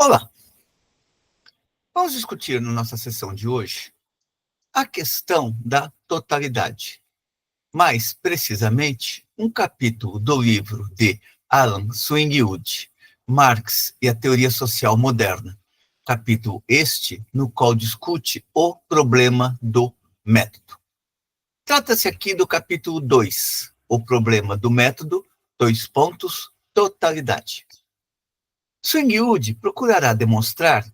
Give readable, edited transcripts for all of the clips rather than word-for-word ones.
Olá! Vamos discutir na nossa sessão de hoje a questão da totalidade. Mais precisamente, um capítulo do livro de Alan Swingwood, Marx e a Teoria Social Moderna. Capítulo este no qual discute o problema do método. Trata-se aqui do capítulo 2, o problema do método, totalidade. Swingwood procurará demonstrar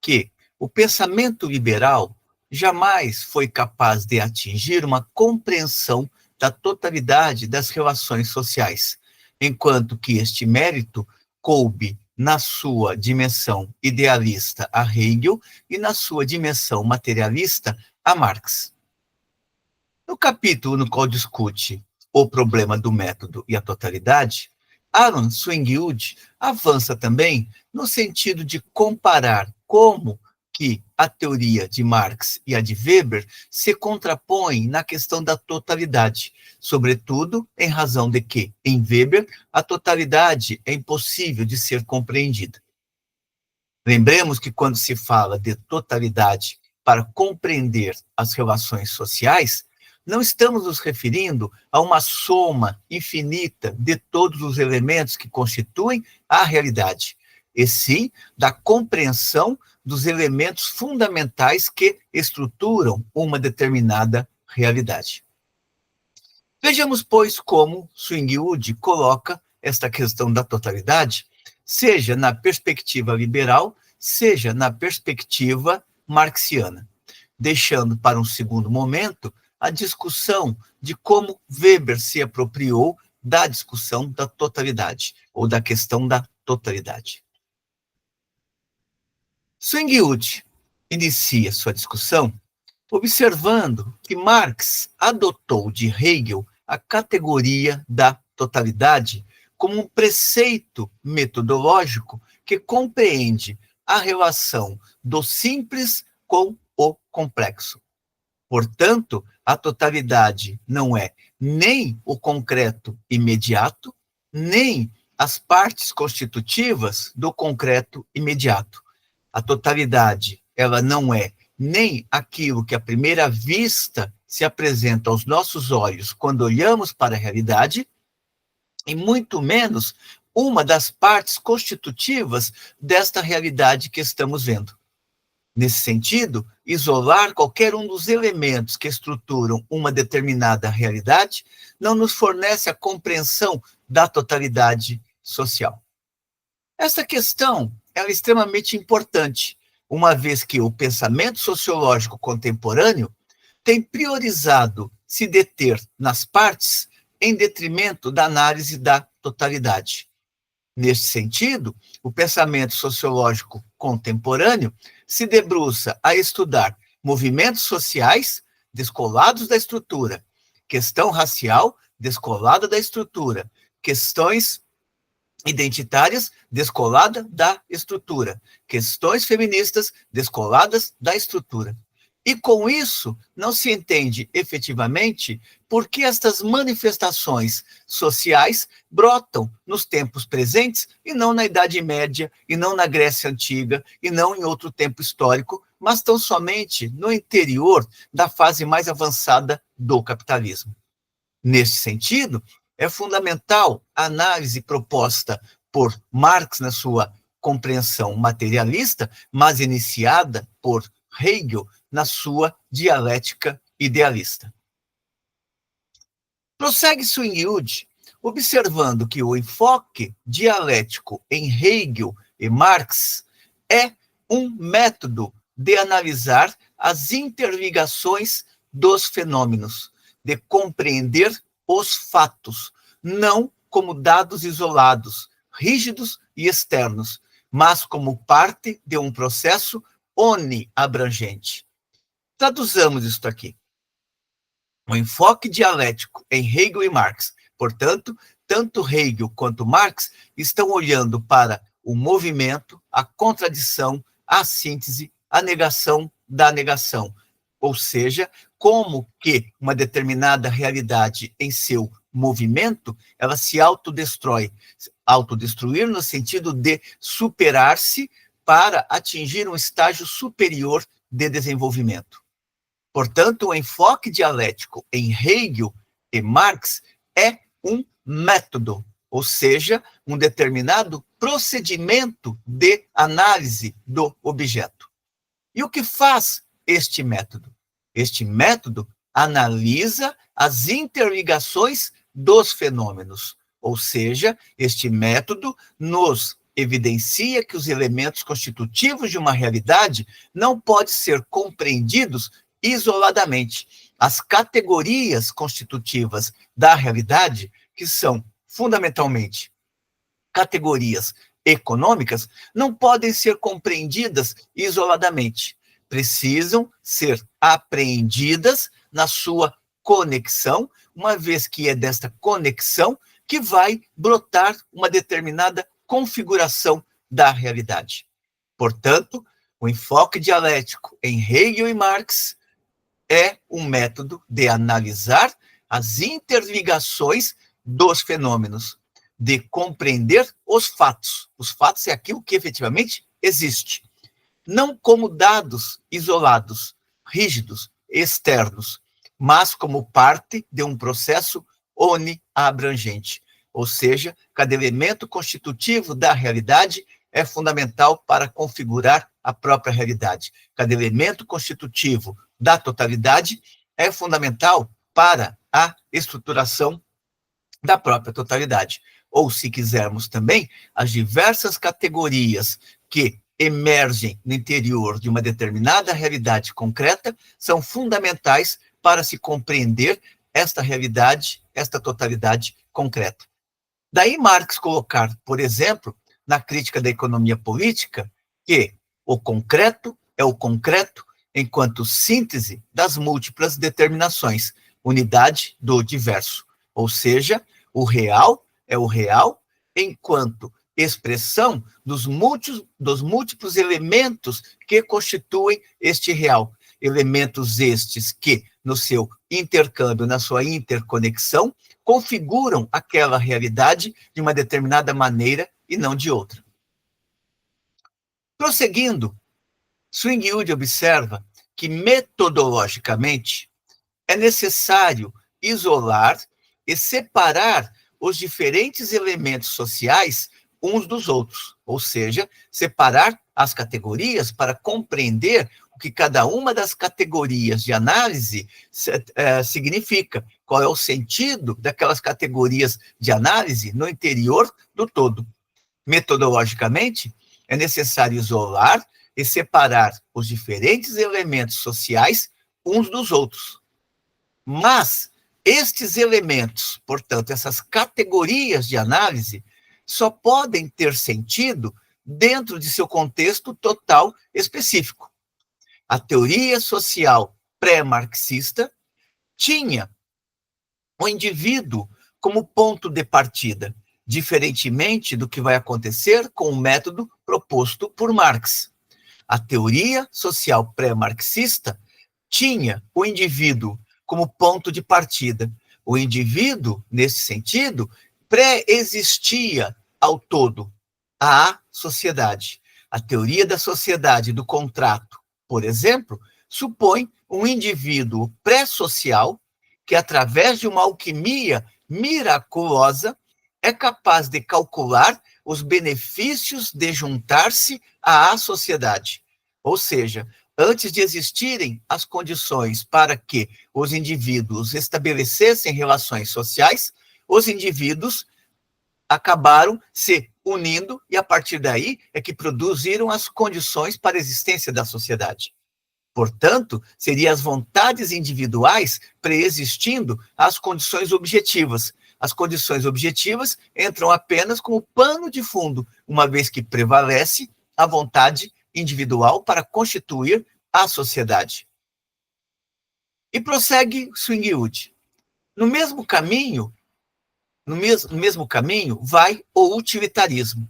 que o pensamento liberal jamais foi capaz de atingir uma compreensão da totalidade das relações sociais, enquanto que este mérito coube na sua dimensão idealista a Hegel e na sua dimensão materialista a Marx. No capítulo no qual discute o problema do método e a totalidade, Alan Swingwood avança também no sentido de comparar como que a teoria de Marx e a de Weber se contrapõem na questão da totalidade, sobretudo em razão de que, em Weber, a totalidade é impossível de ser compreendida. Lembremos que quando se fala de totalidade para compreender as relações sociais, não estamos nos referindo a uma soma infinita de todos os elementos que constituem a realidade, e sim da compreensão dos elementos fundamentais que estruturam uma determinada realidade. Vejamos, pois, como Swingwood coloca esta questão da totalidade, seja na perspectiva liberal, seja na perspectiva marxiana, deixando para um segundo momento a discussão de como Weber se apropriou da discussão da totalidade, ou da questão da totalidade. Swingwood inicia sua discussão observando que Marx adotou de Hegel a categoria da totalidade como um preceito metodológico que compreende a relação do simples com o complexo. Portanto, a totalidade não é nem o concreto imediato, nem as partes constitutivas do concreto imediato. A totalidade, ela não é nem aquilo que à primeira vista se apresenta aos nossos olhos quando olhamos para a realidade, e muito menos uma das partes constitutivas desta realidade que estamos vendo. Nesse sentido, isolar qualquer um dos elementos que estruturam uma determinada realidade não nos fornece a compreensão da totalidade social. Esta questão é extremamente importante, uma vez que o pensamento sociológico contemporâneo tem priorizado se deter nas partes em detrimento da análise da totalidade. Neste sentido, o pensamento sociológico contemporâneo se debruça a estudar movimentos sociais descolados da estrutura, questão racial descolada da estrutura, questões identitárias descolada da estrutura, questões feministas descoladas da estrutura. E com isso, não se entende efetivamente por que estas manifestações sociais brotam nos tempos presentes e não na Idade Média, e não na Grécia Antiga, e não em outro tempo histórico, mas tão somente no interior da fase mais avançada do capitalismo. Neste sentido, é fundamental a análise proposta por Marx na sua compreensão materialista, mas iniciada por Hegel na sua dialética idealista. Prossegue Swingwood, observando que o enfoque dialético em Hegel e Marx é um método de analisar as interligações dos fenômenos, de compreender os fatos, não como dados isolados, rígidos e externos, mas como parte de um processo oniabrangente. Traduzamos isto aqui. O enfoque dialético em Hegel e Marx, portanto, tanto Hegel quanto Marx estão olhando para o movimento, a contradição, a síntese, a negação da negação, ou seja, como que uma determinada realidade em seu movimento, ela se autodestrói. Autodestruir no sentido de superar-se para atingir um estágio superior de desenvolvimento. Portanto, o enfoque dialético em Hegel e Marx é um método, ou seja, um determinado procedimento de análise do objeto. E o que faz este método? Este método analisa as interligações dos fenômenos, ou seja, este método nos evidencia que os elementos constitutivos de uma realidade não podem ser compreendidos isoladamente. As categorias constitutivas da realidade, que são fundamentalmente categorias econômicas, não podem ser compreendidas isoladamente. Precisam ser apreendidas na sua conexão, uma vez que é desta conexão que vai brotar uma determinada configuração da realidade. Portanto, o enfoque dialético em Hegel e Marx é um método de analisar as interligações dos fenômenos, de compreender os fatos. Os fatos é aquilo que efetivamente existe, não como dados isolados, rígidos, externos, mas como parte de um processo oniabrangente. Ou seja, cada elemento constitutivo da realidade é fundamental para configurar a própria realidade. Cada elemento constitutivo da totalidade é fundamental para a estruturação da própria totalidade. Ou, se quisermos também, as diversas categorias que emergem no interior de uma determinada realidade concreta são fundamentais para se compreender esta realidade, esta totalidade concreta. Daí Marx colocar, por exemplo, na crítica da economia política, que o concreto é o concreto enquanto síntese das múltiplas determinações, unidade do diverso. Ou seja, o real é o real enquanto expressão dos múltiplos elementos que constituem este real. Elementos estes que, no seu intercâmbio, na sua interconexão, configuram aquela realidade de uma determinada maneira e não de outra. Prosseguindo, Swingyud observa que, metodologicamente, é necessário isolar e separar os diferentes elementos sociais uns dos outros, ou seja, separar as categorias para compreender o que cada uma das categorias de análise significa, qual é o sentido daquelas categorias de análise no interior do todo. Metodologicamente, é necessário isolar e separar os diferentes elementos sociais uns dos outros. Mas estes elementos, portanto, essas categorias de análise, só podem ter sentido dentro de seu contexto total específico. A teoria social pré-marxista tinha o indivíduo como ponto de partida, diferentemente do que vai acontecer com o método proposto por Marx. A teoria social pré-marxista tinha o indivíduo como ponto de partida. O indivíduo, nesse sentido, pré-existia ao todo, à sociedade. A teoria da sociedade do contrato, por exemplo, supõe um indivíduo pré-social que, através de uma alquimia miraculosa, é capaz de calcular os benefícios de juntar-se à sociedade. Ou seja, antes de existirem as condições para que os indivíduos estabelecessem relações sociais, os indivíduos acabaram se unindo e, a partir daí, é que produziram as condições para a existência da sociedade. Portanto, seriam as vontades individuais preexistindo às condições objetivas. As condições objetivas entram apenas como pano de fundo, uma vez que prevalece a vontade individual para constituir a sociedade. E prossegue Swingyud. No mesmo caminho vai o utilitarismo.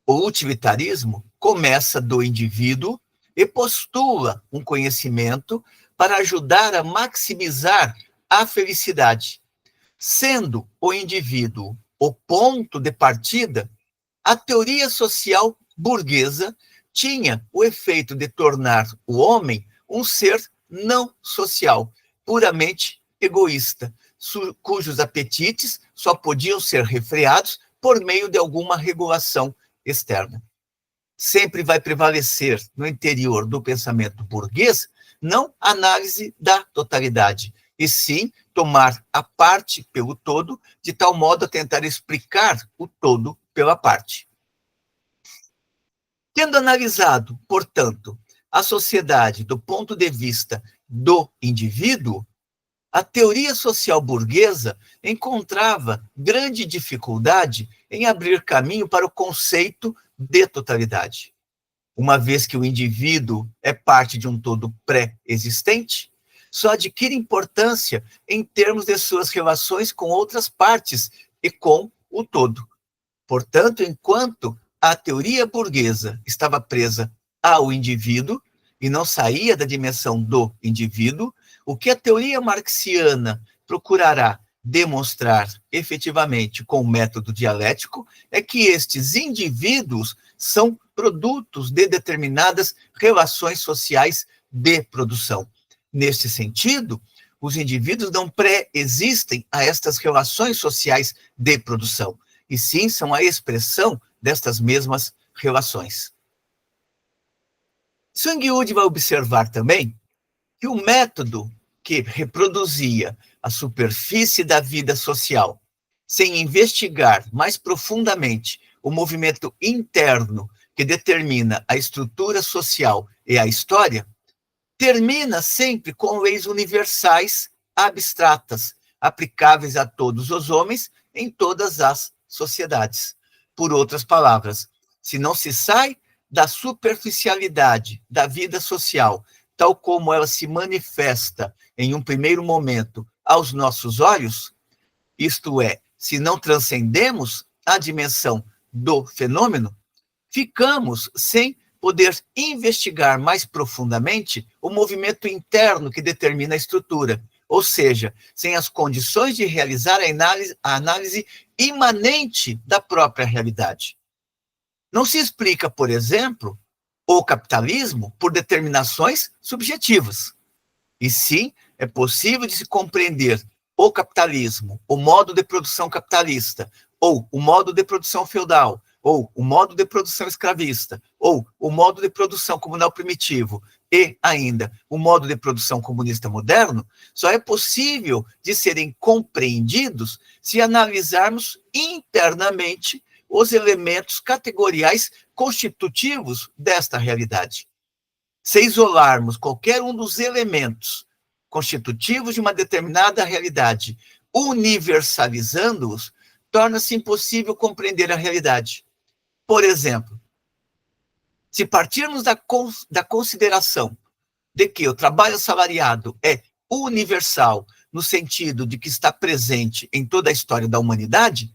O utilitarismo começa do indivíduo e postula um conhecimento para ajudar a maximizar a felicidade. Sendo o indivíduo o ponto de partida, a teoria social burguesa tinha o efeito de tornar o homem um ser não social, puramente egoísta, cujos apetites só podiam ser refreados por meio de alguma regulação externa. Sempre vai prevalecer no interior do pensamento burguês não a análise da totalidade, e sim tomar a parte pelo todo, de tal modo a tentar explicar o todo pela parte. Tendo analisado, portanto, a sociedade do ponto de vista do indivíduo, a teoria social burguesa encontrava grande dificuldade em abrir caminho para o conceito de totalidade. Uma vez que o indivíduo é parte de um todo pré-existente, só adquire importância em termos de suas relações com outras partes e com o todo. Portanto, enquanto a teoria burguesa estava presa ao indivíduo e não saía da dimensão do indivíduo, o que a teoria marxiana procurará demonstrar efetivamente com o método dialético é que estes indivíduos são produtos de determinadas relações sociais de produção. Neste sentido, os indivíduos não pré-existem a estas relações sociais de produção, e sim são a expressão destas mesmas relações. Sang-Yud vai observar também que o método que reproduzia a superfície da vida social, sem investigar mais profundamente o movimento interno que determina a estrutura social e a história, termina sempre com leis universais abstratas, aplicáveis a todos os homens em todas as sociedades. Por outras palavras, se não se sai da superficialidade da vida social, tal como ela se manifesta em um primeiro momento aos nossos olhos, isto é, se não transcendemos a dimensão do fenômeno, ficamos sem poder investigar mais profundamente o movimento interno que determina a estrutura, ou seja, sem as condições de realizar a análise imanente da própria realidade. Não se explica, por exemplo, o capitalismo por determinações subjetivas. E sim, é possível de se compreender o capitalismo, o modo de produção capitalista, ou o modo de produção feudal, ou o modo de produção escravista, ou o modo de produção comunal primitivo, e ainda o modo de produção comunista moderno, só é possível de serem compreendidos se analisarmos internamente os elementos categoriais constitutivos desta realidade. Se isolarmos qualquer um dos elementos constitutivos de uma determinada realidade, universalizando-os, torna-se impossível compreender a realidade. Por exemplo, se partirmos da consideração de que o trabalho assalariado é universal, no sentido de que está presente em toda a história da humanidade,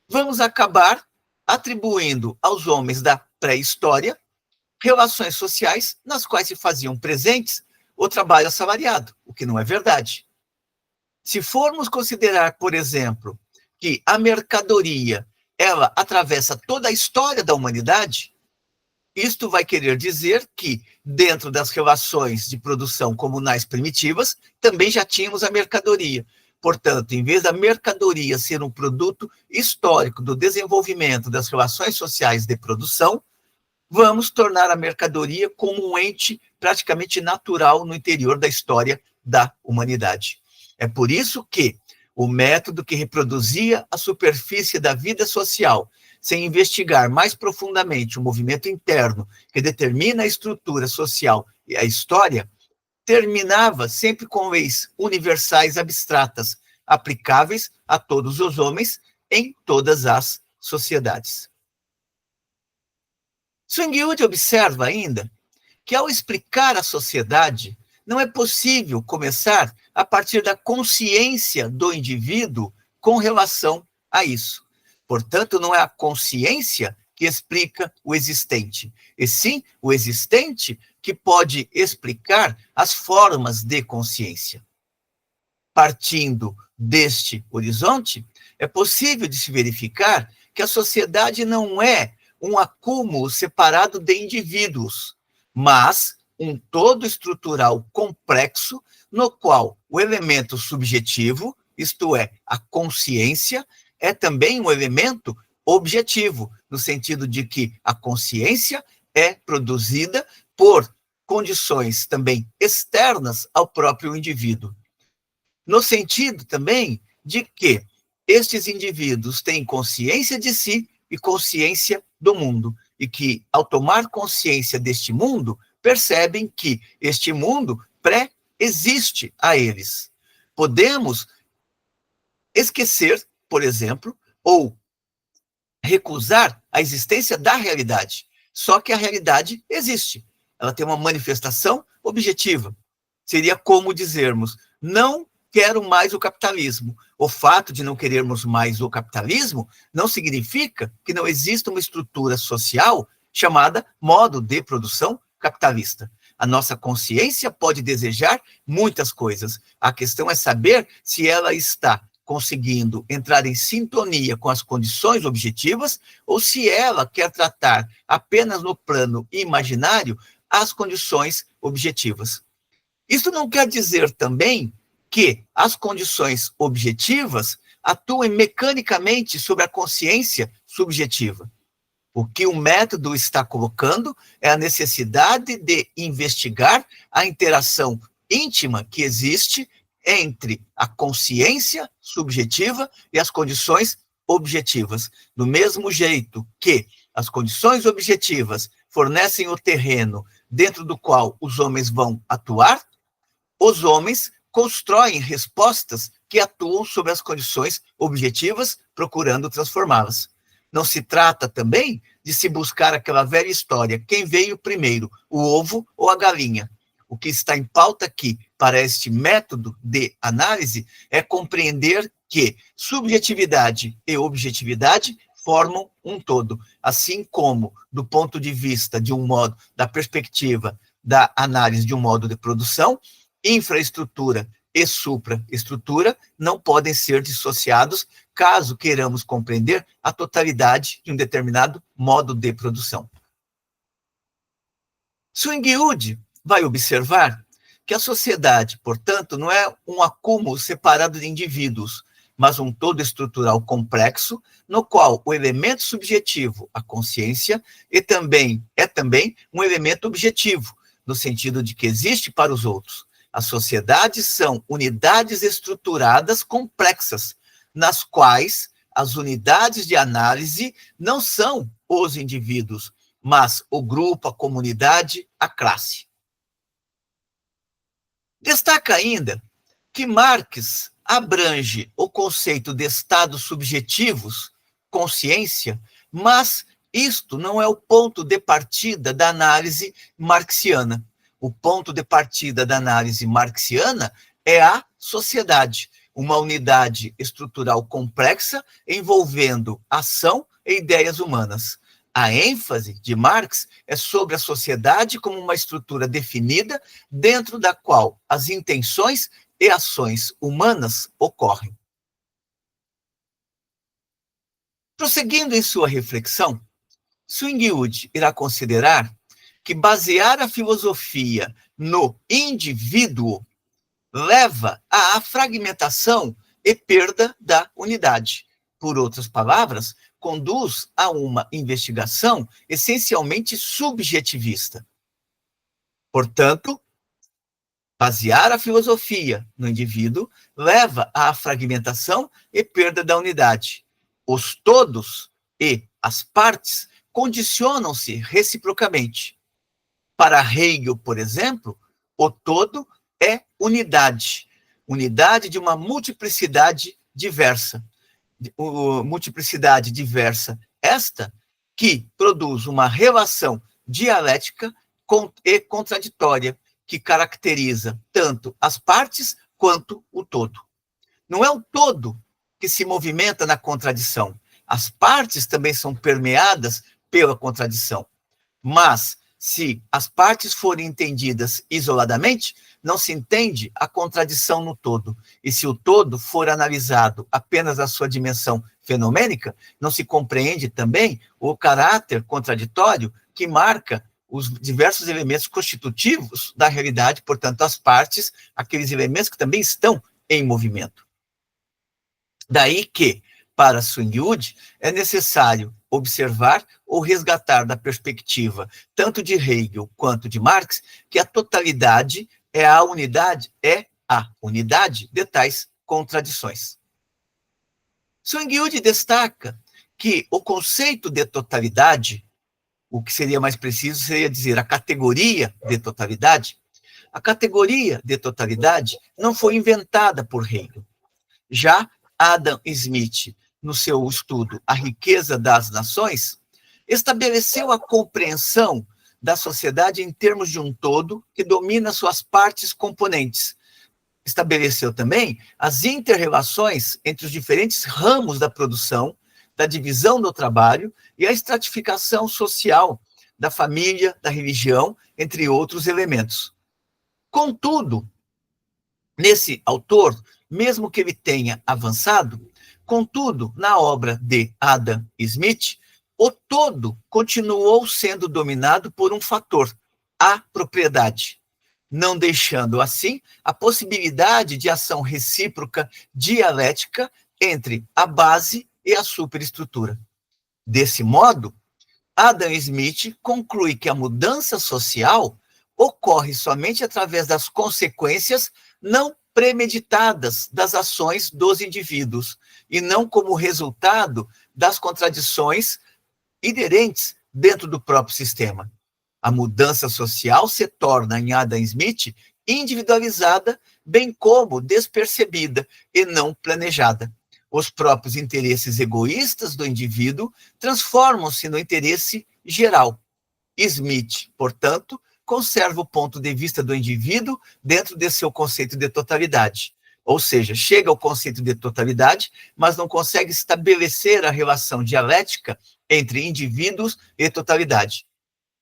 vamos acabar atribuindo aos homens da pré-história relações sociais nas quais se faziam presentes o trabalho assalariado, o que não é verdade. Se formos considerar, por exemplo, que a mercadoria ela atravessa toda a história da humanidade, isto vai querer dizer que, dentro das relações de produção comunais primitivas, também já tínhamos a mercadoria. Portanto, em vez da mercadoria ser um produto histórico do desenvolvimento das relações sociais de produção, vamos tornar a mercadoria como um ente praticamente natural no interior da história da humanidade. É por isso que o método que reproduzia a superfície da vida social, sem investigar mais profundamente o movimento interno que determina a estrutura social e a história, terminava sempre com leis universais abstratas, aplicáveis a todos os homens em todas as sociedades. Sang-Yud observa ainda que, ao explicar a sociedade, não é possível começar a partir da consciência do indivíduo com relação a isso. Portanto, não é a consciência que explica o existente, e sim o existente que pode explicar as formas de consciência. Partindo deste horizonte, é possível de se verificar que a sociedade não é um acúmulo separado de indivíduos, mas um todo estrutural complexo no qual o elemento subjetivo, isto é, a consciência, é também um elemento objetivo, no sentido de que a consciência é produzida por condições também externas ao próprio indivíduo. No sentido também de que estes indivíduos têm consciência de si e consciência do mundo, e que, ao tomar consciência deste mundo, percebem que este mundo pré-existe a eles. Podemos esquecer, por exemplo, ou recusar a existência da realidade, só que a realidade existe. Ela tem uma manifestação objetiva. Seria como dizermos, não quero mais o capitalismo. O fato de não querermos mais o capitalismo não significa que não exista uma estrutura social chamada modo de produção capitalista. A nossa consciência pode desejar muitas coisas. A questão é saber se ela está conseguindo entrar em sintonia com as condições objetivas ou se ela quer tratar apenas no plano imaginário as condições objetivas. Isso não quer dizer também que as condições objetivas atuem mecanicamente sobre a consciência subjetiva. O que o método está colocando é a necessidade de investigar a interação íntima que existe entre a consciência subjetiva e as condições objetivas. Do mesmo jeito que as condições objetivas fornecem o terreno dentro do qual os homens vão atuar, os homens constroem respostas que atuam sobre as condições objetivas, procurando transformá-las. Não se trata também de se buscar aquela velha história, quem veio primeiro, o ovo ou a galinha. O que está em pauta aqui, para este método de análise, é compreender que subjetividade e objetividade formam um todo, assim como, do ponto de vista de um modo, da perspectiva da análise de um modo de produção, infraestrutura e supraestrutura não podem ser dissociados caso queiramos compreender a totalidade de um determinado modo de produção. Swingyud vai observar que a sociedade, portanto, não é um acúmulo separado de indivíduos, mas um todo estrutural complexo, no qual o elemento subjetivo, a consciência, é também um elemento objetivo, no sentido de que existe para os outros. As sociedades são unidades estruturadas complexas, nas quais as unidades de análise não são os indivíduos, mas o grupo, a comunidade, a classe. Destaca ainda que Marx abrange o conceito de estados subjetivos, consciência, mas isto não é o ponto de partida da análise marxiana. O ponto de partida da análise marxiana é a sociedade, uma unidade estrutural complexa envolvendo ação e ideias humanas. A ênfase de Marx é sobre a sociedade como uma estrutura definida dentro da qual as intenções e ações humanas ocorrem. Prosseguindo em sua reflexão, Swingyud irá considerar que basear a filosofia no indivíduo leva à fragmentação e perda da unidade. Por outras palavras, conduz a uma investigação essencialmente subjetivista. Portanto, basear a filosofia no indivíduo leva à fragmentação e perda da unidade. Os todos e as partes condicionam-se reciprocamente. Para Hegel, por exemplo, o todo é unidade, unidade de uma multiplicidade diversa. Multiplicidade diversa esta que produz uma relação dialética e contraditória que caracteriza tanto as partes quanto o todo. Não é o todo que se movimenta na contradição. As partes também são permeadas pela contradição. Mas, se as partes forem entendidas isoladamente, não se entende a contradição no todo. E se o todo for analisado apenas na sua dimensão fenomênica, não se compreende também o caráter contraditório que marca os diversos elementos constitutivos da realidade, portanto, as partes, aqueles elementos que também estão em movimento. Daí que, para Swingyud, é necessário observar ou resgatar da perspectiva tanto de Hegel quanto de Marx que a totalidade é a unidade de tais contradições. Swingyud destaca que o conceito de totalidade, o que seria mais preciso seria dizer a categoria de totalidade, a categoria de totalidade não foi inventada por Hegel. Já Adam Smith, no seu estudo A Riqueza das Nações, estabeleceu a compreensão da sociedade em termos de um todo que domina suas partes componentes. Estabeleceu também as inter-relações entre os diferentes ramos da produção, da divisão do trabalho e a estratificação social da família, da religião, entre outros elementos. Contudo, nesse autor, mesmo que ele tenha avançado, contudo, na obra de Adam Smith, o todo continuou sendo dominado por um fator, a propriedade, não deixando, assim, a possibilidade de ação recíproca dialética entre a base e a superestrutura. Desse modo, Adam Smith conclui que a mudança social ocorre somente através das consequências não premeditadas das ações dos indivíduos, e não como resultado das contradições inerentes dentro do próprio sistema. A mudança social se torna, em Adam Smith, individualizada, bem como despercebida e não planejada. Os próprios interesses egoístas do indivíduo transformam-se no interesse geral. Smith, portanto, conserva o ponto de vista do indivíduo dentro de seu conceito de totalidade. Ou seja, chega ao conceito de totalidade, mas não consegue estabelecer a relação dialética entre indivíduos e totalidade.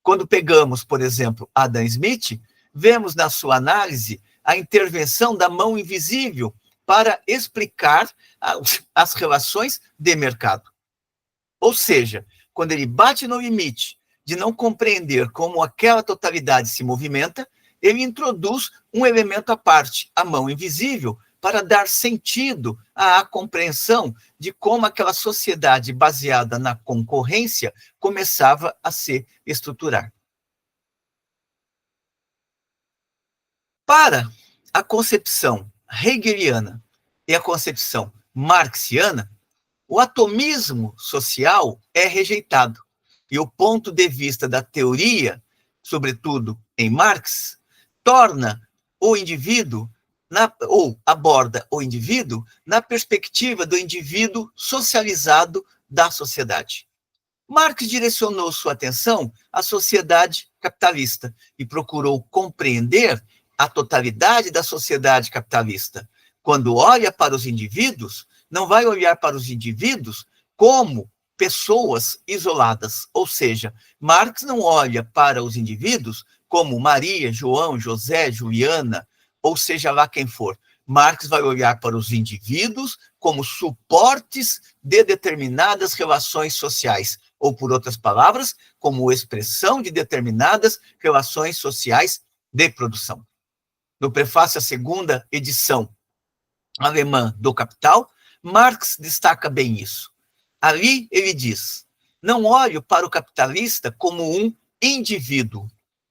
Quando pegamos, por exemplo, Adam Smith, vemos na sua análise a intervenção da mão invisível para explicar as relações de mercado. Ou seja, quando ele bate no limite de não compreender como aquela totalidade se movimenta, ele introduz um elemento à parte, a mão invisível, para dar sentido à compreensão de como aquela sociedade baseada na concorrência começava a se estruturar. Para a concepção hegeliana e a concepção marxiana, o atomismo social é rejeitado. E o ponto de vista da teoria, sobretudo em Marx, torna o indivíduo, ou aborda o indivíduo na perspectiva do indivíduo socializado da sociedade. Marx direcionou sua atenção à sociedade capitalista e procurou compreender a totalidade da sociedade capitalista. Quando olha para os indivíduos, não vai olhar para os indivíduos como pessoas isoladas, ou seja, Marx não olha para os indivíduos como Maria, João, José, Juliana, ou seja lá quem for. Marx vai olhar para os indivíduos como suportes de determinadas relações sociais, ou, por outras palavras, como expressão de determinadas relações sociais de produção. No prefácio à segunda edição alemã do Capital, Marx destaca bem isso. Ali ele diz: não olho para o capitalista como um indivíduo,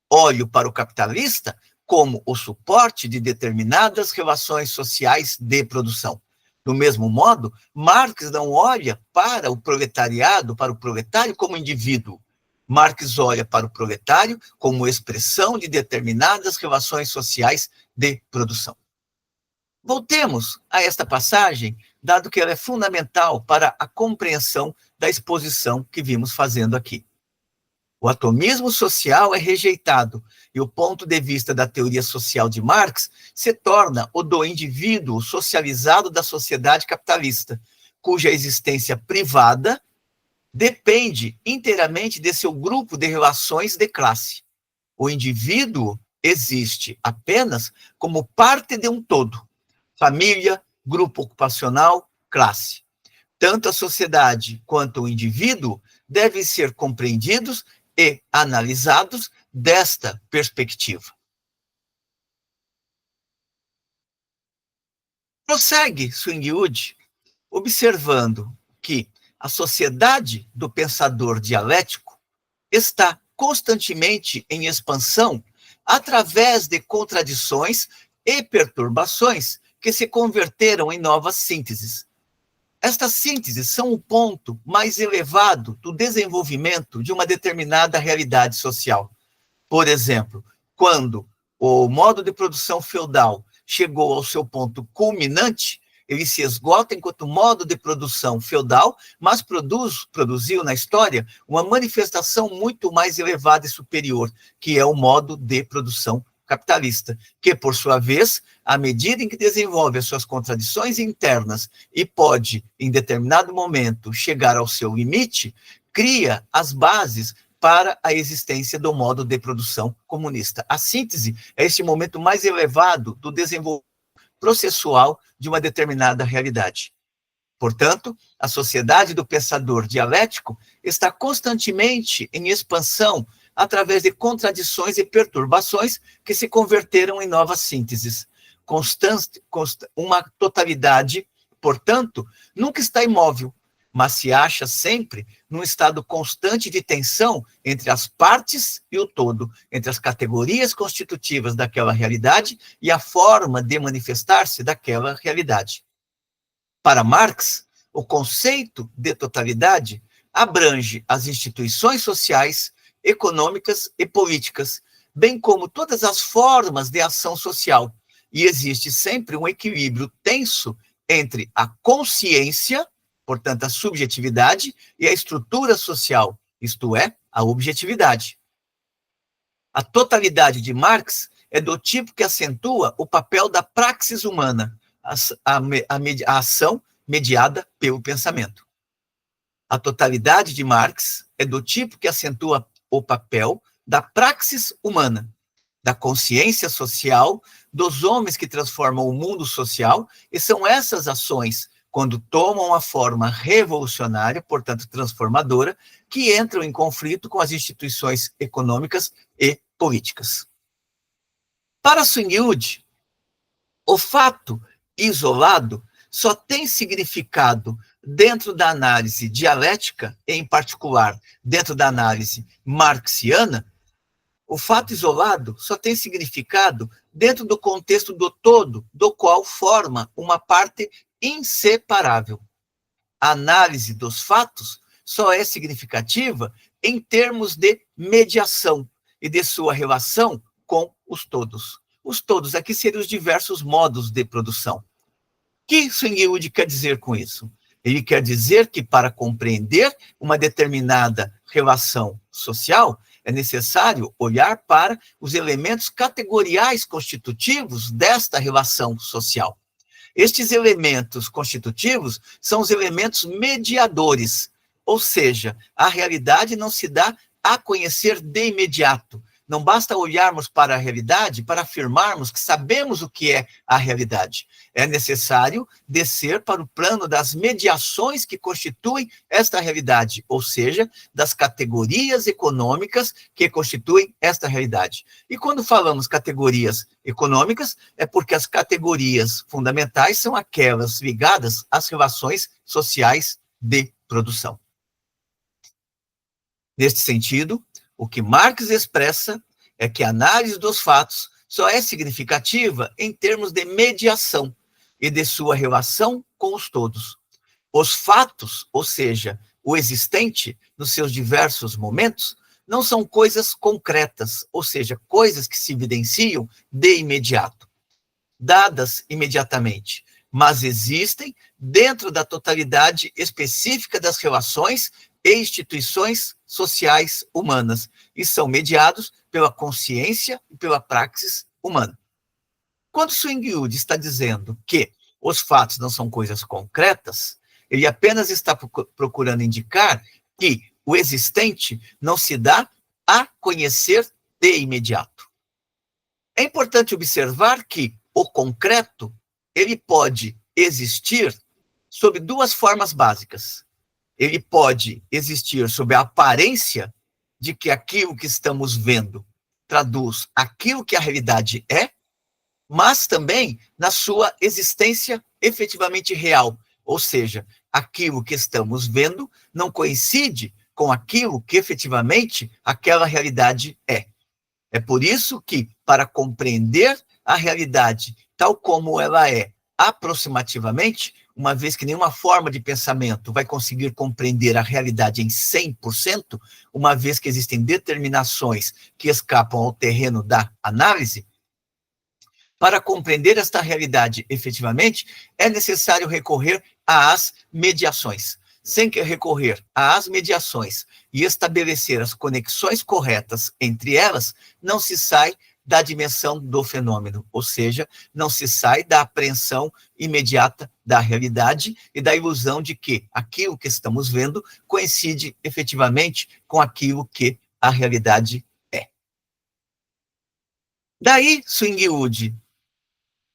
olho para o capitalista como o suporte de determinadas relações sociais de produção. Do mesmo modo, Marx não olha para o proletariado, para o proletário como indivíduo. Marx olha para o proletário como expressão de determinadas relações sociais de produção. Voltemos a esta passagem, dado que ela é fundamental para a compreensão da exposição que vimos fazendo aqui. O atomismo social é rejeitado e o ponto de vista da teoria social de Marx se torna o do indivíduo socializado da sociedade capitalista, cuja existência privada depende inteiramente de seu grupo de relações de classe. O indivíduo existe apenas como parte de um todo: família, grupo ocupacional, classe. Tanto a sociedade quanto o indivíduo devem ser compreendidos e analisados desta perspectiva. Prossegue Swingyud observando que a sociedade do pensador dialético está constantemente em expansão através de contradições e perturbações que se converteram em novas sínteses. Estas sínteses são o ponto mais elevado do desenvolvimento de uma determinada realidade social. Por exemplo, quando o modo de produção feudal chegou ao seu ponto culminante, ele se esgota enquanto modo de produção feudal, mas produziu na história uma manifestação muito mais elevada e superior, que é o modo de produção capitalista, que, por sua vez, à medida em que desenvolve as suas contradições internas e pode, em determinado momento, chegar ao seu limite, cria as bases para a existência do modo de produção comunista. A síntese é esse momento mais elevado do desenvolvimento processual de uma determinada realidade. Portanto, a sociedade do pensador dialético está constantemente em expansão através de contradições e perturbações que se converteram em novas sínteses. Uma totalidade, portanto, nunca está imóvel, mas se acha sempre num estado constante de tensão entre as partes e o todo, entre as categorias constitutivas daquela realidade e a forma de manifestar-se daquela realidade. Para Marx, o conceito de totalidade abrange as instituições sociais, econômicas e políticas, bem como todas as formas de ação social, e existe sempre um equilíbrio tenso entre a consciência, portanto, a subjetividade, e a estrutura social, isto é, a objetividade. A totalidade de Marx é do tipo que acentua o papel da praxis humana, a ação mediada pelo pensamento. A totalidade de Marx é do tipo que acentua o papel da praxis humana, da consciência social, dos homens que transformam o mundo social, e são essas ações, quando tomam a forma revolucionária, portanto transformadora, que entram em conflito com as instituições econômicas e políticas. Para Swingyud, o fato isolado só tem significado dentro da análise dialética, em particular dentro da análise marxiana. O fato isolado só tem significado dentro do contexto do todo, do qual forma uma parte inseparável. A análise dos fatos só é significativa em termos de mediação e de sua relação com os todos. Os todos aqui seriam os diversos modos de produção. O que Swingyud quer dizer com isso? Ele quer dizer que para compreender uma determinada relação social, é necessário olhar para os elementos categoriais constitutivos desta relação social. Estes elementos constitutivos são os elementos mediadores, ou seja, a realidade não se dá a conhecer de imediato. Não basta olharmos para a realidade para afirmarmos que sabemos o que é a realidade. É necessário descer para o plano das mediações que constituem esta realidade, ou seja, das categorias econômicas que constituem esta realidade. E quando falamos categorias econômicas, é porque as categorias fundamentais são aquelas ligadas às relações sociais de produção. Neste sentido, o que Marx expressa é que a análise dos fatos só é significativa em termos de mediação e de sua relação com os todos. Os fatos, ou seja, o existente nos seus diversos momentos, não são coisas concretas, ou seja, coisas que se evidenciam de imediato, dadas imediatamente, mas existem dentro da totalidade específica das relações e instituições sociais humanas, e são mediados pela consciência e pela praxis humana. Quando Swingyud está dizendo que os fatos não são coisas concretas, ele apenas está procurando indicar que o existente não se dá a conhecer de imediato. É importante observar que o concreto, ele pode existir sob duas formas básicas. Ele pode existir sob a aparência de que aquilo que estamos vendo traduz aquilo que a realidade é, mas também na sua existência efetivamente real, ou seja, aquilo que estamos vendo não coincide com aquilo que efetivamente aquela realidade é. É por isso que, para compreender a realidade tal como ela é aproximativamente, uma vez que nenhuma forma de pensamento vai conseguir compreender a realidade em 100%, uma vez que existem determinações que escapam ao terreno da análise, para compreender esta realidade efetivamente, é necessário recorrer às mediações. Sem que recorrer às mediações e estabelecer as conexões corretas entre elas, não se sai da dimensão do fenômeno, ou seja, não se sai da apreensão imediata da realidade e da ilusão de que aquilo que estamos vendo coincide efetivamente com aquilo que a realidade é. Daí, Swingyud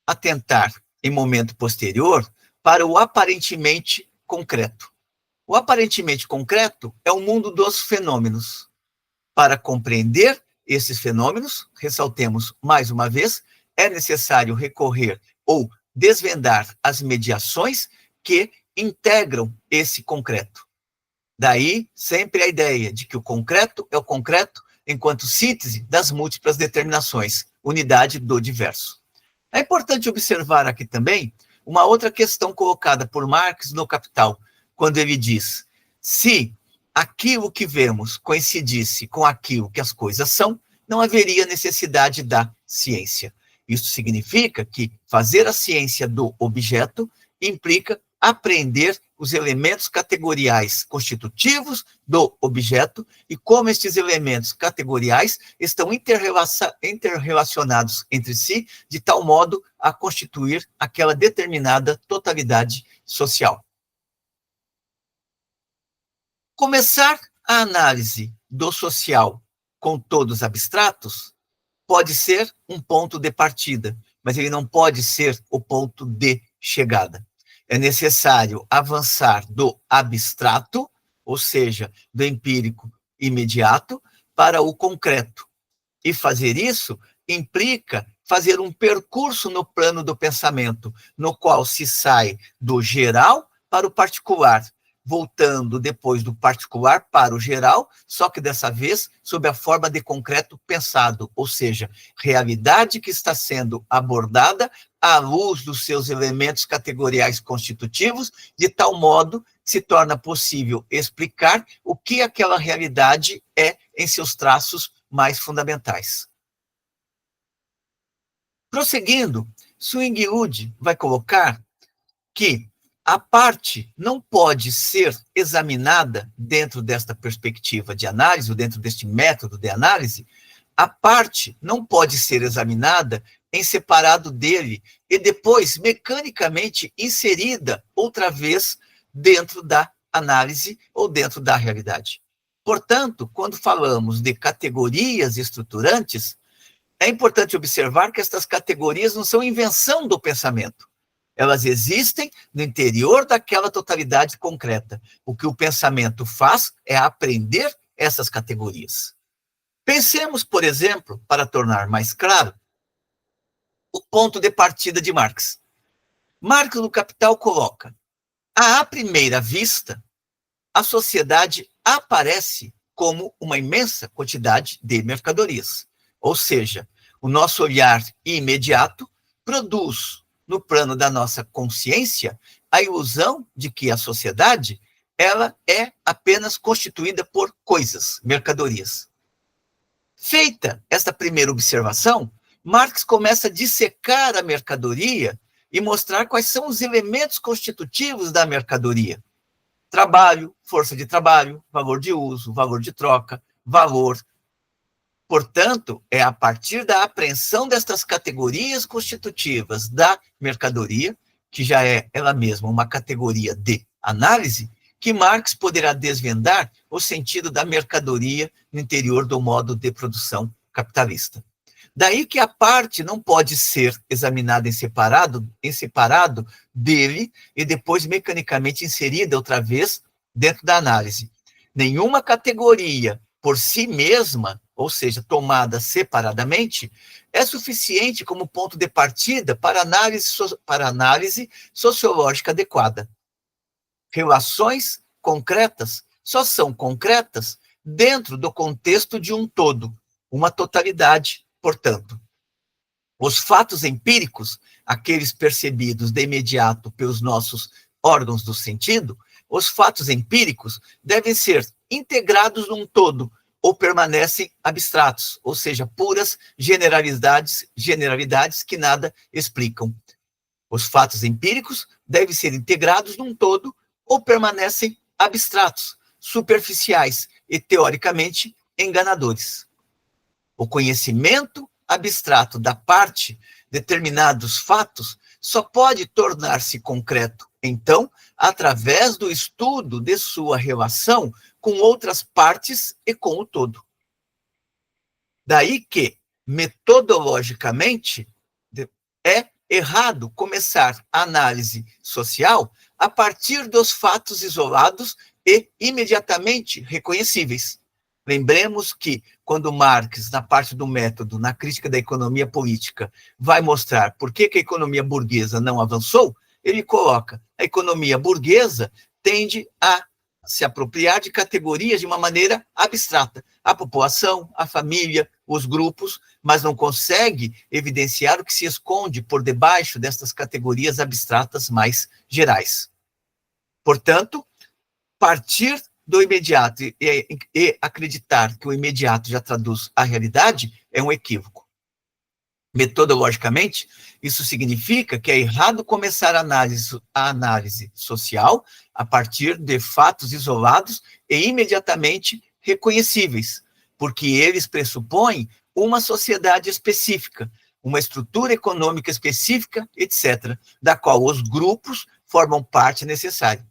atentar, em momento posterior, para o aparentemente concreto. O aparentemente concreto é o mundo dos fenômenos. Para compreender esses fenômenos, ressaltemos mais uma vez, é necessário recorrer ou desvendar as mediações que integram esse concreto. Daí, sempre a ideia de que o concreto é o concreto enquanto síntese das múltiplas determinações, unidade do diverso. É importante observar aqui também uma outra questão colocada por Marx no Capital, quando ele diz: se aquilo que vemos coincidisse com aquilo que as coisas são, não haveria necessidade da ciência. Isso significa que fazer a ciência do objeto implica aprender os elementos categoriais constitutivos do objeto e como estes elementos categoriais estão interrelacionados entre si, de tal modo a constituir aquela determinada totalidade social. Começar a análise do social com todos abstratos pode ser um ponto de partida, mas ele não pode ser o ponto de chegada. É necessário avançar do abstrato, ou seja, do empírico imediato, para o concreto. E fazer isso implica fazer um percurso no plano do pensamento, no qual se sai do geral para o particular, voltando depois do particular para o geral, só que dessa vez sob a forma de concreto pensado, ou seja, realidade que está sendo abordada à luz dos seus elementos categoriais constitutivos, de tal modo que se torna possível explicar o que aquela realidade é em seus traços mais fundamentais. Prosseguindo, Swingyud vai colocar que a parte não pode ser examinada dentro desta perspectiva de análise, ou dentro deste método de análise, a parte não pode ser examinada em separado dele e depois mecanicamente inserida outra vez dentro da análise ou dentro da realidade. Portanto, quando falamos de categorias estruturantes, é importante observar que estas categorias não são invenção do pensamento. Elas existem no interior daquela totalidade concreta. O que o pensamento faz é aprender essas categorias. Pensemos, por exemplo, para tornar mais claro, o ponto de partida de Marx. Marx, no Capital, coloca: à primeira vista, a sociedade aparece como uma imensa quantidade de mercadorias. Ou seja, o nosso olhar imediato produz, no plano da nossa consciência, a ilusão de que a sociedade ela é apenas constituída por coisas, mercadorias. Feita esta primeira observação, Marx começa a dissecar a mercadoria e mostrar quais são os elementos constitutivos da mercadoria. Trabalho, força de trabalho, valor de uso, valor de troca, valor. Portanto, é a partir da apreensão destas categorias constitutivas da mercadoria, que já é ela mesma uma categoria de análise, que Marx poderá desvendar o sentido da mercadoria no interior do modo de produção capitalista. Daí que a parte não pode ser examinada em separado dele e depois mecanicamente inserida outra vez dentro da análise. Nenhuma categoria por si mesma, ou seja, tomada separadamente, é suficiente como ponto de partida para análise sociológica adequada. Relações concretas só são concretas dentro do contexto de um todo, uma totalidade, portanto. Os fatos empíricos, aqueles percebidos de imediato pelos nossos órgãos do sentido, os fatos empíricos devem ser integrados num todo ou permanecem abstratos, ou seja, puras generalidades que nada explicam. Os fatos empíricos devem ser integrados num todo ou permanecem abstratos, superficiais e, teoricamente, enganadores. O conhecimento abstrato da parte, determinados fatos, só pode tornar-se concreto, então, através do estudo de sua relação com outras partes e com o todo. Daí que, metodologicamente, é errado começar a análise social a partir dos fatos isolados e imediatamente reconhecíveis. Lembremos que, quando Marx, na parte do método, na crítica da economia política, vai mostrar por que a economia burguesa não avançou, ele coloca: a economia burguesa tende a se apropriar de categorias de uma maneira abstrata. A população, a família, os grupos, mas não consegue evidenciar o que se esconde por debaixo destas categorias abstratas mais gerais. Portanto, partir do imediato e acreditar que o imediato já traduz a realidade é um equívoco. Metodologicamente, isso significa que é errado começar a análise social a partir de fatos isolados e imediatamente reconhecíveis, porque eles pressupõem uma sociedade específica, uma estrutura econômica específica, etc., da qual os grupos formam parte necessária.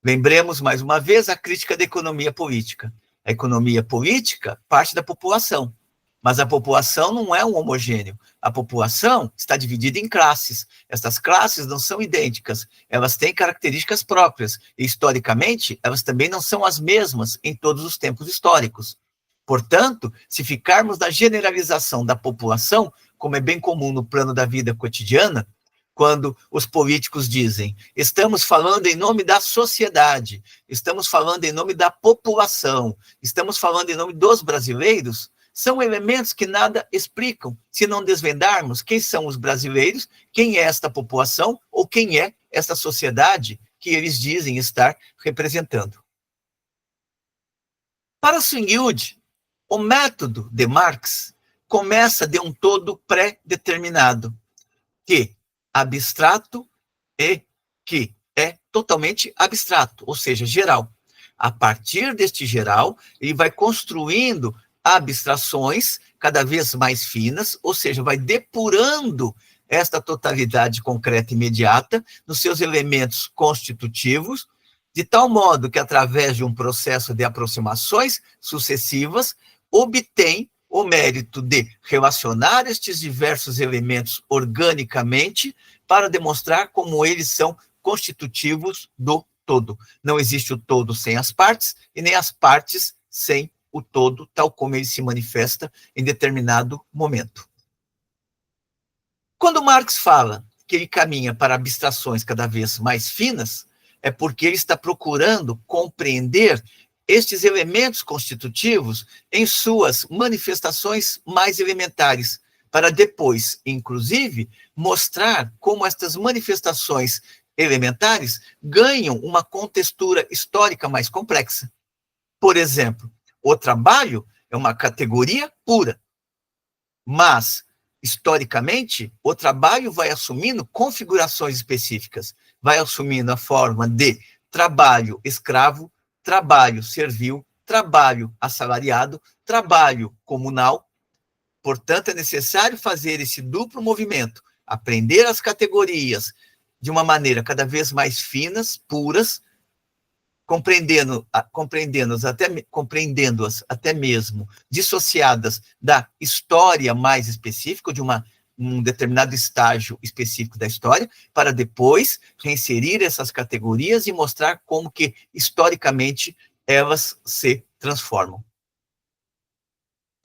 Lembremos, mais uma vez, a crítica da economia política. A economia política parte da população, mas a população não é um homogêneo. A população está dividida em classes. Essas classes não são idênticas, elas têm características próprias, e, historicamente, elas também não são as mesmas em todos os tempos históricos. Portanto, se ficarmos na generalização da população, como é bem comum no plano da vida cotidiana, quando os políticos dizem: estamos falando em nome da sociedade, estamos falando em nome da população, estamos falando em nome dos brasileiros, são elementos que nada explicam, se não desvendarmos quem são os brasileiros, quem é esta população ou quem é esta sociedade que eles dizem estar representando. Para Swingyud, o método de Marx começa de um todo pré-determinado, que abstrato e que é totalmente abstrato, ou seja, geral. A partir deste geral, ele vai construindo abstrações cada vez mais finas, ou seja, vai depurando esta totalidade concreta e imediata nos seus elementos constitutivos, de tal modo que, através de um processo de aproximações sucessivas, obtém o mérito de relacionar estes diversos elementos organicamente para demonstrar como eles são constitutivos do todo. Não existe o todo sem as partes e nem as partes sem o todo, tal como ele se manifesta em determinado momento. Quando Marx fala que ele caminha para abstrações cada vez mais finas, é porque ele está procurando compreender estes elementos constitutivos em suas manifestações mais elementares, para depois, inclusive, mostrar como estas manifestações elementares ganham uma contextura histórica mais complexa. Por exemplo, o trabalho é uma categoria pura, mas, historicamente, o trabalho vai assumindo configurações específicas, vai assumindo a forma de trabalho escravo, trabalho servil, trabalho assalariado, trabalho comunal. Portanto, é necessário fazer esse duplo movimento, aprender as categorias de uma maneira cada vez mais finas, puras, compreendendo-as até mesmo dissociadas da história mais específica, de um determinado estágio específico da história, para depois reinserir essas categorias e mostrar como que, historicamente, elas se transformam.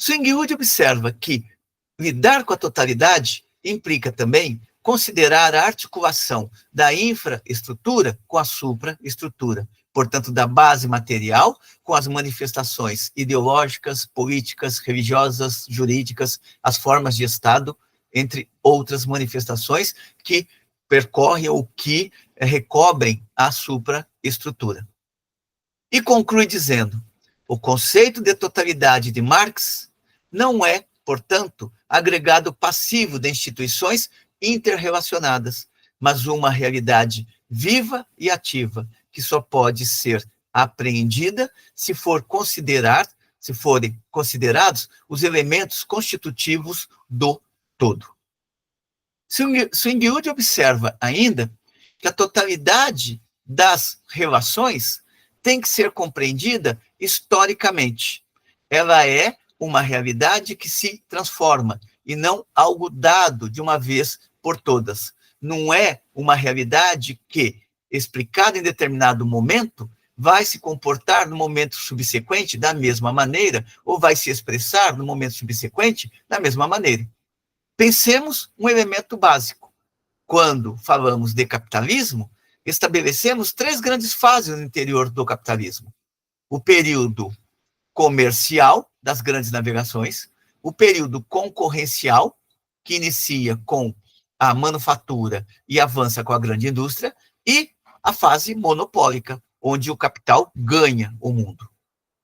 Swingliood observa que lidar com a totalidade implica também considerar a articulação da infraestrutura com a supraestrutura, portanto, da base material com as manifestações ideológicas, políticas, religiosas, jurídicas, as formas de Estado, entre outras manifestações que percorrem ou que recobrem a supraestrutura. E conclui dizendo: o conceito de totalidade de Marx não é, portanto, agregado passivo de instituições interrelacionadas, mas uma realidade viva e ativa, que só pode ser apreendida se forem considerados os elementos constitutivos do todo. Swingliood observa ainda que a totalidade das relações tem que ser compreendida historicamente. Ela é uma realidade que se transforma e não algo dado de uma vez por todas. Não é uma realidade que, explicada em determinado momento, vai se comportar no momento subsequente da mesma maneira ou vai se expressar no momento subsequente da mesma maneira. Pensemos um elemento básico. Quando falamos de capitalismo, estabelecemos 3 grandes fases no interior do capitalismo. O período comercial, das grandes navegações, o período concorrencial, que inicia com a manufatura e avança com a grande indústria, e a fase monopólica, onde o capital ganha o mundo.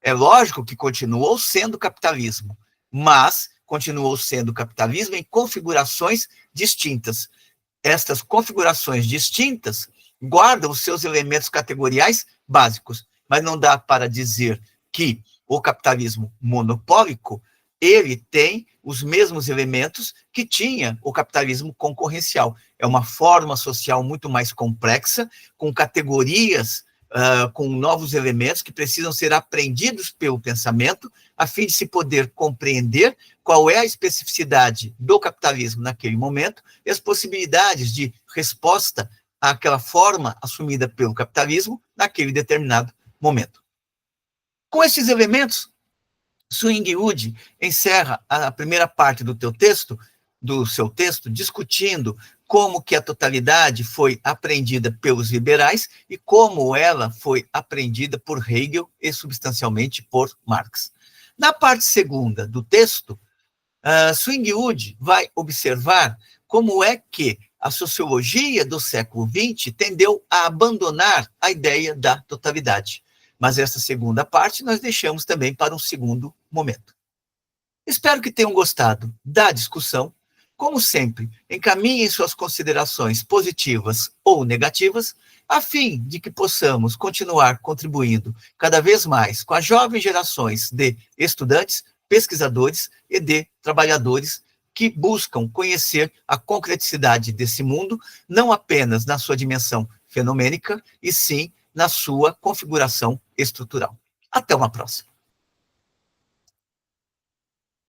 É lógico que continuou sendo capitalismo, mas continuou sendo capitalismo em configurações distintas. Estas configurações distintas guardam os seus elementos categoriais básicos, mas não dá para dizer que o capitalismo monopólico, ele tem os mesmos elementos que tinha o capitalismo concorrencial. É uma forma social muito mais complexa, com categorias, com novos elementos que precisam ser aprendidos pelo pensamento, a fim de se poder compreender qual é a especificidade do capitalismo naquele momento e as possibilidades de resposta àquela forma assumida pelo capitalismo naquele determinado momento. Com esses elementos, Swingliood encerra a primeira parte do seu texto, discutindo como que a totalidade foi apreendida pelos liberais e como ela foi apreendida por Hegel e substancialmente por Marx. Na parte segunda do texto, Swingliood vai observar como é que a sociologia do século XX tendeu a abandonar a ideia da totalidade. Mas essa segunda parte nós deixamos também para um segundo momento. Espero que tenham gostado da discussão. Como sempre, encaminhem suas considerações positivas ou negativas, a fim de que possamos continuar contribuindo cada vez mais com as jovens gerações de estudantes, pesquisadores e de trabalhadores que buscam conhecer a concreticidade desse mundo, não apenas na sua dimensão fenomênica, e sim na sua configuração estrutural. Até uma próxima.